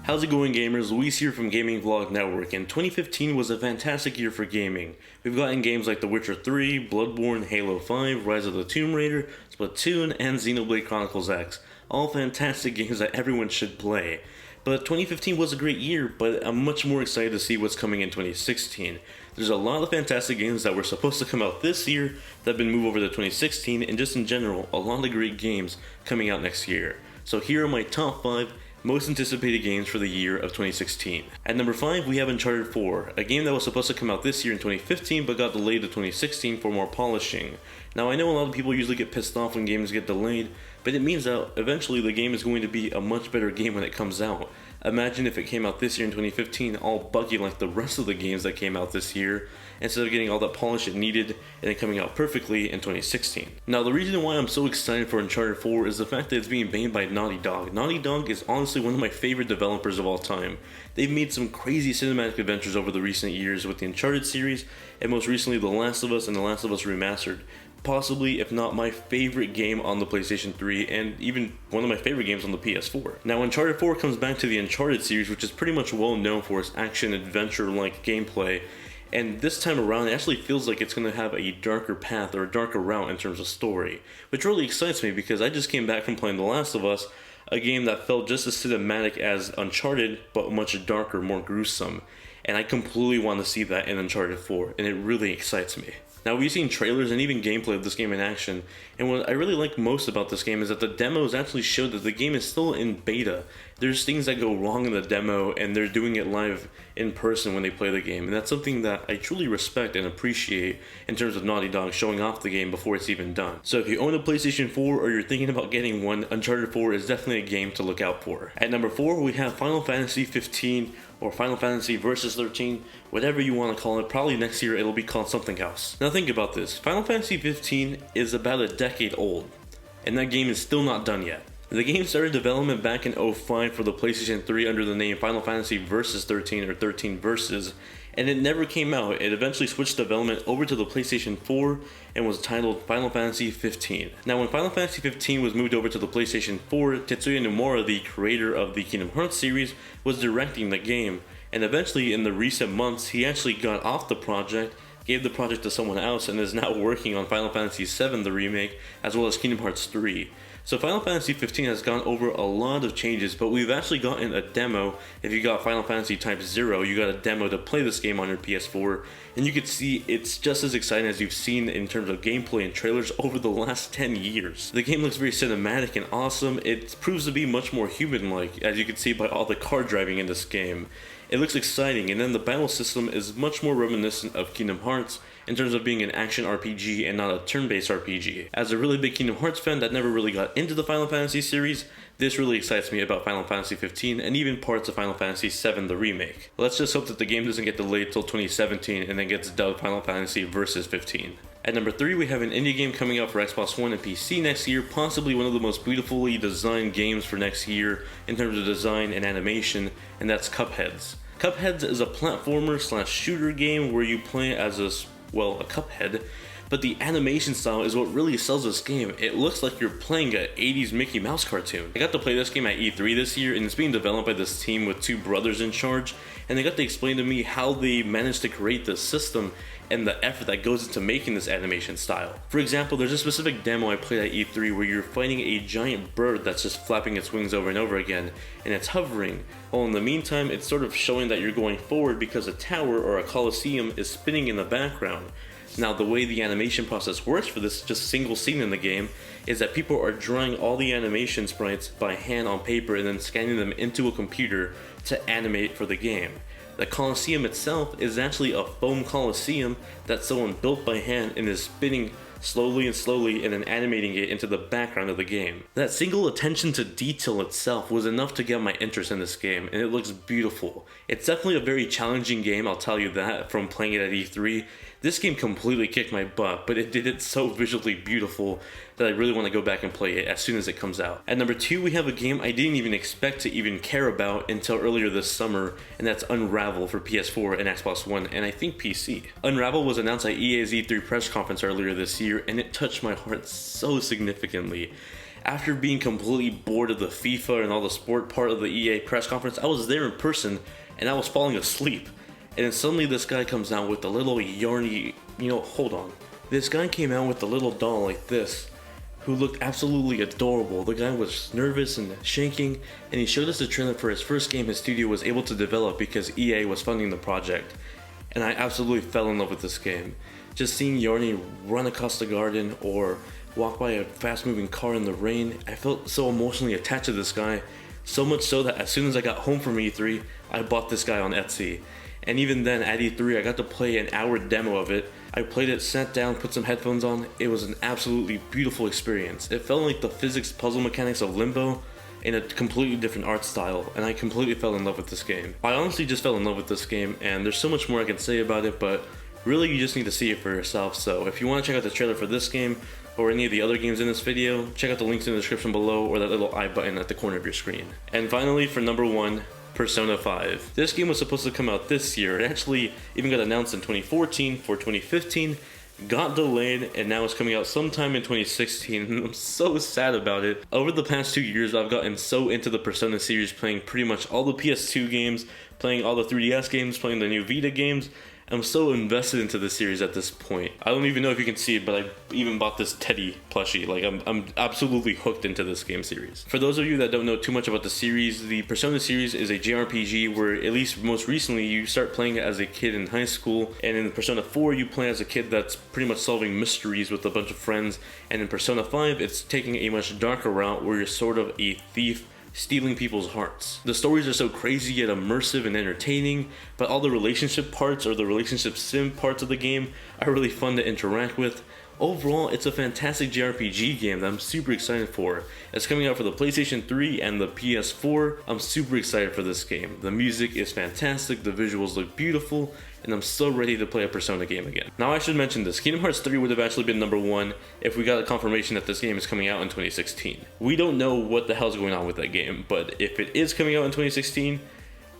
How's it going, gamers? Luis here from Gaming Vlog Network, and 2015 was a fantastic year for gaming. We've gotten games like The Witcher 3, Bloodborne, Halo 5, Rise of the Tomb Raider, Splatoon, and Xenoblade Chronicles X. All fantastic games that everyone should play. But 2015 was a great year, but I'm much more excited to see what's coming in 2016. There's a lot of fantastic games that were supposed to come out this year that have been moved over to 2016, and just in general, a lot of great games coming out next year. So here are my top 5 most anticipated games for the year of 2016. At number 5, we have Uncharted 4, a game that was supposed to come out this year in 2015 but got delayed to 2016 for more polishing. Now, I know a lot of people usually get pissed off when games get delayed, but it means that eventually the game is going to be a much better game when it comes out. Imagine if it came out this year in 2015 all buggy like the rest of the games that came out this year, instead of getting all that polish it needed and it coming out perfectly in 2016. Now, the reason why I'm so excited for Uncharted 4 is the fact that it's being made by Naughty Dog. Naughty Dog is honestly one of my favorite developers of all time. They've made some crazy cinematic adventures over the recent years with the Uncharted series, and most recently The Last of Us and The Last of Us Remastered. Possibly, if not my favorite game on the PlayStation 3, and even one of my favorite games on the PS4. Now, Uncharted 4 comes back to the Uncharted series, which is pretty much well known for its action-adventure-like gameplay, and this time around it actually feels like it's going to have a darker path or a darker route in terms of story, which really excites me because I just came back from playing The Last of Us, a game that felt just as cinematic as Uncharted, but much darker, more gruesome, and I completely want to see that in Uncharted 4, and it really excites me. Now, we've seen trailers and even gameplay of this game in action, and what I really like most about this game is that the demos actually showed that the game is still in beta. There's things that go wrong in the demo, and they're doing it live in person when they play the game, and that's something that I truly respect and appreciate in terms of Naughty Dog showing off the game before it's even done. So if you own a PlayStation 4 or you're thinking about getting one, Uncharted 4 is definitely a game to look out for. At number 4, we have Final Fantasy 15, or Final Fantasy Versus 13, whatever you want to call it. Probably next year it'll be called something else. Now think about this, Final Fantasy 15 is about a decade old, and that game is still not done yet. The game started development back in 2005 for the PlayStation 3 under the name Final Fantasy Versus 13 or 13 Versus, and it never came out. It eventually switched development over to the PlayStation 4 and was titled Final Fantasy 15. Now, when Final Fantasy 15 was moved over to the PlayStation 4, Tetsuya Nomura, the creator of the Kingdom Hearts series, was directing the game, and eventually in the recent months he actually got off the project, gave the project to someone else, and is now working on Final Fantasy VII, the remake, as well as Kingdom Hearts 3. So Final Fantasy 15 has gone over a lot of changes, but we've actually gotten a demo. If you got Final Fantasy Type 0, you got a demo to play this game on your PS4, and you can see it's just as exciting as you've seen in terms of gameplay and trailers over the last 10 years. The game looks very cinematic and awesome. It proves to be much more human-like, as you can see by all the car driving in this game. It looks exciting, and then the battle system is much more reminiscent of Kingdom Hearts in terms of being an action RPG and not a turn-based RPG. As a really big Kingdom Hearts fan that never really got into the Final Fantasy series, this really excites me about Final Fantasy 15 and even parts of Final Fantasy VII, the remake. Let's just hope that the game doesn't get delayed till 2017 and then gets dubbed Final Fantasy Versus 15. At number 3, we have an indie game coming out for Xbox One and PC next year, possibly one of the most beautifully designed games for next year in terms of design and animation, and that's Cupheads. Cupheads is a platformer slash shooter game where you play as a Cuphead, but the animation style is what really sells this game. It looks like you're playing an 80s Mickey Mouse cartoon. I got to play this game at E3 this year, and it's being developed by this team with 2 brothers in charge, and they got to explain to me how they managed to create this system and the effort that goes into making this animation style. For example, there's a specific demo I played at E3 where you're fighting a giant bird that's just flapping its wings over and over again, and it's hovering, while in the meantime it's sort of showing that you're going forward because a tower or a coliseum is spinning in the background. Now, the way the animation process works for this just single scene in the game is that people are drawing all the animation sprites by hand on paper and then scanning them into a computer to animate for the game. The Coliseum itself is actually a foam Coliseum that someone built by hand and is spinning slowly and then animating it into the background of the game. That single attention to detail itself was enough to get my interest in this game, and it looks beautiful. It's definitely a very challenging game, I'll tell you that, from playing it at E3. This game completely kicked my butt, but it did it so visually beautiful that I really want to go back and play it as soon as it comes out. At number 2, we have a game I didn't even expect to even care about until earlier this summer, and that's Unravel for PS4 and Xbox One, and I think PC. Unravel was announced at EA's E3 press conference earlier this year, and it touched my heart so significantly. After being completely bored of the FIFA and all the sport part of the EA press conference, I was there in person, and I was falling asleep. And then suddenly this guy comes out with a little yarny, hold on. This guy came out with a little doll like this, who looked absolutely adorable. The guy was nervous and shaking, and he showed us a trailer for his first game his studio was able to develop because EA was funding the project. And I absolutely fell in love with this game. Just seeing Yarny run across the garden or walk by a fast-moving car in the rain, I felt so emotionally attached to this guy, so much so that as soon as I got home from E3, I bought this guy on Etsy. And even then, at E3, I got to play an hour demo of it. I played it, sat down, put some headphones on. It was an absolutely beautiful experience. It felt like the physics puzzle mechanics of Limbo in a completely different art style, and I completely fell in love with this game. I honestly just fell in love with this game, and there's so much more I can say about it, but really you just need to see it for yourself. So if you want to check out the trailer for this game, or any of the other games in this video, check out the links in the description below or that little I button at the corner of your screen. And finally, for number 1, Persona 5. This game was supposed to come out this year. It actually even got announced in 2014 for 2015, got delayed, and now it's coming out sometime in 2016, and I'm so sad about it. Over the past 2 years, I've gotten so into the Persona series, playing pretty much all the PS2 games, playing all the 3DS games, playing the new Vita games. I'm so invested into this series at this point. I don't even know if you can see it, but I even bought this Teddy plushie. Like, I'm absolutely hooked into this game series. For those of you that don't know too much about the series, the Persona series is a JRPG where, at least most recently, you start playing it as a kid in high school, and in Persona 4 you play as a kid that's pretty much solving mysteries with a bunch of friends, and in Persona 5 it's taking a much darker route where you're sort of a thief stealing people's hearts. The stories are so crazy yet immersive and entertaining, but all the relationship parts or the relationship sim parts of the game are really fun to interact with. Overall, it's a fantastic JRPG game that I'm super excited for. It's coming out for the PlayStation 3 and the PS4. I'm super excited for this game. The music is fantastic, the visuals look beautiful, and I'm so ready to play a Persona game again. Now I should mention this, Kingdom Hearts 3 would have actually been number 1 if we got a confirmation that this game is coming out in 2016. We don't know what the hell's going on with that game, but if it is coming out in 2016,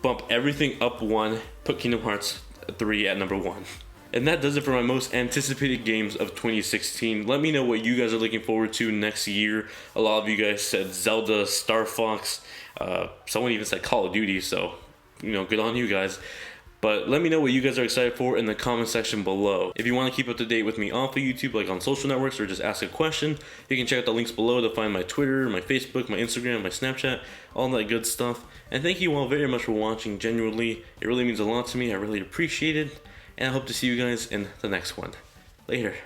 bump everything up 1, put Kingdom Hearts 3 at number 1. And that does it for my most anticipated games of 2016. Let me know what you guys are looking forward to next year. A lot of you guys said Zelda, Star Fox, someone even said Call of Duty, so, good on you guys. But let me know what you guys are excited for in the comment section below. If you want to keep up to date with me off of YouTube, like on social networks, or just ask a question, you can check out the links below to find my Twitter, my Facebook, my Instagram, my Snapchat, all that good stuff. And thank you all very much for watching, genuinely. It really means a lot to me. I really appreciate it. And I hope to see you guys in the next one. Later.